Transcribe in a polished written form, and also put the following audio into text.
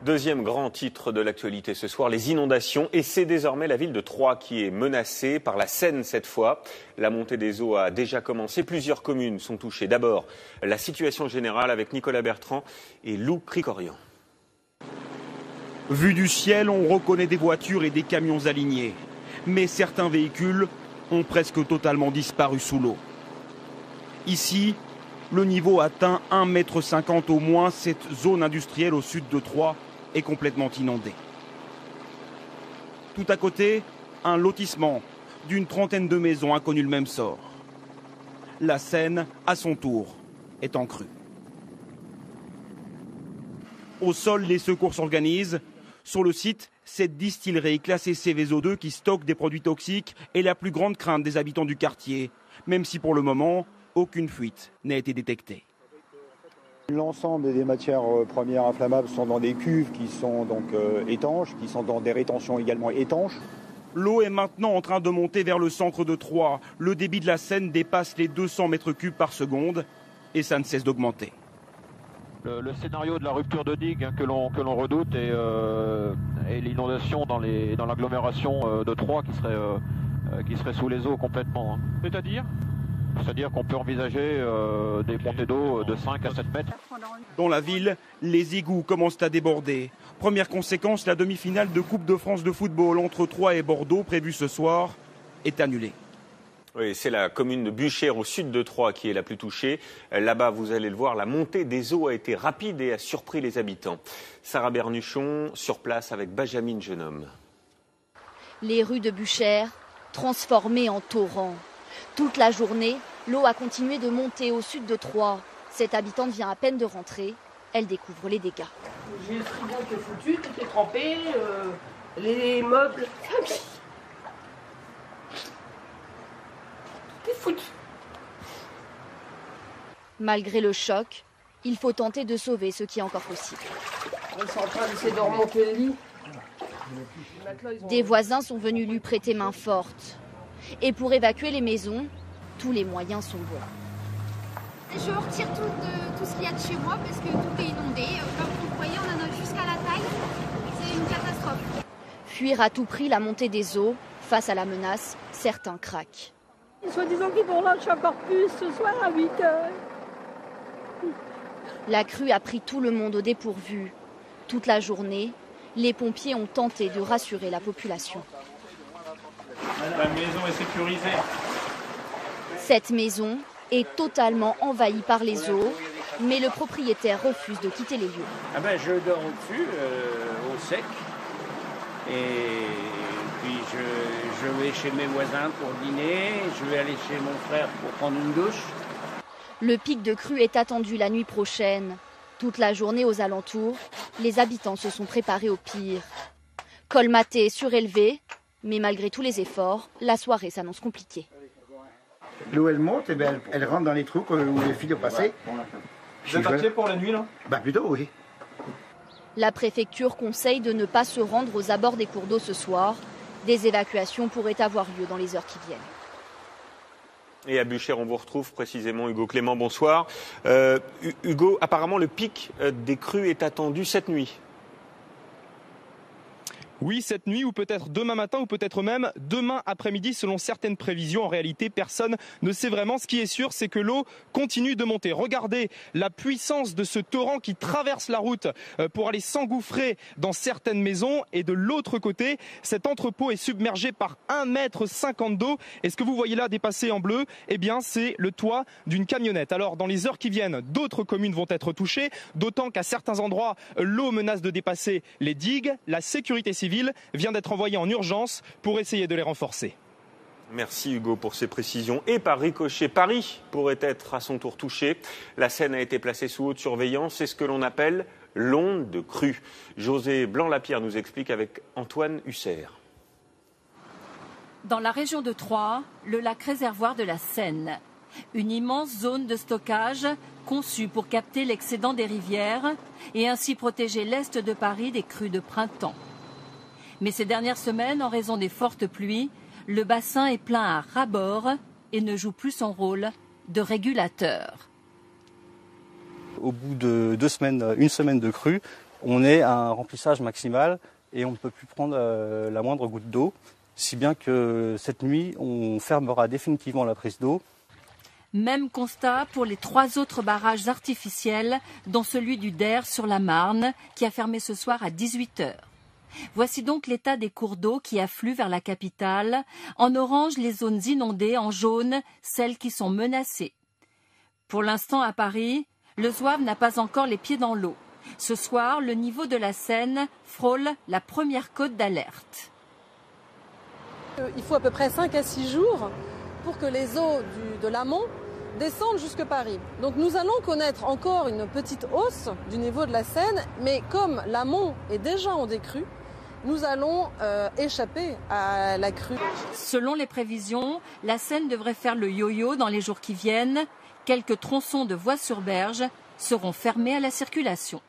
Deuxième grand titre de l'actualité ce soir, les inondations. Et c'est désormais la ville de Troyes qui est menacée par la Seine cette fois. La montée des eaux a déjà commencé. Plusieurs communes sont touchées. D'abord, la situation générale avec Nicolas Bertrand et Lou Cricorian. Vu du ciel, on reconnaît des voitures et des camions alignés. Mais certains véhicules ont presque totalement disparu sous l'eau. Ici, le niveau atteint 1,50 m au moins. Cette zone industrielle au sud de Troyes est complètement inondée. Tout à côté, un lotissement d'une trentaine de maisons a connu le même sort. La Seine, à son tour, est en crue. Au sol, les secours s'organisent. Sur le site, cette distillerie classée Seveso2 qui stocke des produits toxiques est la plus grande crainte des habitants du quartier, même si pour le moment, aucune fuite n'a été détectée. L'ensemble des matières premières inflammables sont dans des cuves qui sont donc étanches, qui sont dans des rétentions également étanches. L'eau est maintenant en train de monter vers le centre de Troyes. Le débit de la Seine dépasse les 200 mètres cubes par seconde et ça ne cesse d'augmenter. Le scénario de la rupture de digue que l'on redoute et l'inondation dans l'agglomération de Troyes qui serait sous les eaux complètement. C'est-à-dire qu'on peut envisager des montées d'eau de 5 à 7 mètres. Dans la ville, les égouts commencent à déborder. Première conséquence, la demi-finale de Coupe de France de football entre Troyes et Bordeaux, prévue ce soir, est annulée. Oui, c'est la commune de Buchères au sud de Troyes qui est la plus touchée. Là-bas, vous allez le voir, la montée des eaux a été rapide et a surpris les habitants. Sarah Bernuchon, sur place avec Benjamin Genome. Les rues de Buchères, transformées en torrents. Toute la journée, l'eau a continué de monter au sud de Troyes. Cette habitante vient à peine de rentrer. Elle découvre les dégâts. J'ai le frigo qui est foutu, tout est trempé, les meubles. Tout est foutu. Malgré le choc, il faut tenter de sauver ce qui est encore possible. Ils sont en train d'essayer de remonter le lit. Des voisins sont venus lui prêter main forte. Et pour évacuer les maisons, tous les moyens sont bons. Je retire tout ce qu'il y a de chez moi parce que tout est inondé. Comme vous voyez, on en a jusqu'à la taille. C'est une catastrophe. Fuir à tout prix la montée des eaux, face à la menace, certains craquent. Soi-disant qu'ils vont lâcher encore plus ce soir à 8 h. La crue a pris tout le monde au dépourvu. Toute la journée, les pompiers ont tenté de rassurer la population. La maison est sécurisée. Cette maison est totalement envahie par les eaux, mais le propriétaire refuse de quitter les lieux. Je dors au-dessus, au sec, et puis je vais chez mes voisins pour dîner, je vais aller chez mon frère pour prendre une douche. Le pic de crue est attendu la nuit prochaine. Toute la journée aux alentours, les habitants se sont préparés au pire. Colmaté et surélevé, mais malgré tous les efforts, la soirée s'annonce compliquée. L'eau elle monte, et elle rentre dans les trous où les filles ont passé. Vous êtes inquiet pour la nuit là ? Plutôt oui. La préfecture conseille de ne pas se rendre aux abords des cours d'eau ce soir. Des évacuations pourraient avoir lieu dans les heures qui viennent. Et à Buchères, on vous retrouve précisément Hugo Clément, bonsoir. Hugo, apparemment le pic des crues est attendu cette nuit. Oui, cette nuit ou peut-être demain matin ou peut-être même demain après-midi selon certaines prévisions. En réalité, personne ne sait vraiment. Ce qui est sûr, c'est que l'eau continue de monter. Regardez la puissance de ce torrent qui traverse la route pour aller s'engouffrer dans certaines maisons. Et de l'autre côté, cet entrepôt est submergé par 1,50 m d'eau. Et ce que vous voyez là dépasser en bleu, eh bien, c'est le toit d'une camionnette. Alors, dans les heures qui viennent, d'autres communes vont être touchées, d'autant qu'à certains endroits, l'eau menace de dépasser les digues. La sécurité civile vient d'être envoyé en urgence pour essayer de les renforcer. Merci Hugo pour ces précisions. Et par ricochet, Paris pourrait être à son tour touché. La Seine a été placée sous haute surveillance. C'est ce que l'on appelle l'onde de crue. José Blanc-Lapierre nous explique avec Antoine Husser. Dans la région de Troyes, le lac réservoir de la Seine. Une immense zone de stockage conçue pour capter l'excédent des rivières et ainsi protéger l'est de Paris des crues de printemps. Mais ces dernières semaines, en raison des fortes pluies, le bassin est plein à ras-bord et ne joue plus son rôle de régulateur. Au bout de 2 semaines, une semaine de crue, on est à un remplissage maximal et on ne peut plus prendre la moindre goutte d'eau, si bien que cette nuit, on fermera définitivement la prise d'eau. Même constat pour les 3 autres barrages artificiels, dont celui du Der sur la Marne, qui a fermé ce soir à 18h. Voici donc l'état des cours d'eau qui affluent vers la capitale. En orange, les zones inondées, en jaune, celles qui sont menacées. Pour l'instant, à Paris, le Zouave n'a pas encore les pieds dans l'eau. Ce soir, le niveau de la Seine frôle la première cote d'alerte. Il faut à peu près 5 à 6 jours pour que les eaux de l'amont descendent jusque Paris. Donc nous allons connaître encore une petite hausse du niveau de la Seine, mais comme l'amont est déjà en décrue, nous allons échapper à la crue. Selon les prévisions, la Seine devrait faire le yo-yo dans les jours qui viennent. Quelques tronçons de voies sur berge seront fermés à la circulation.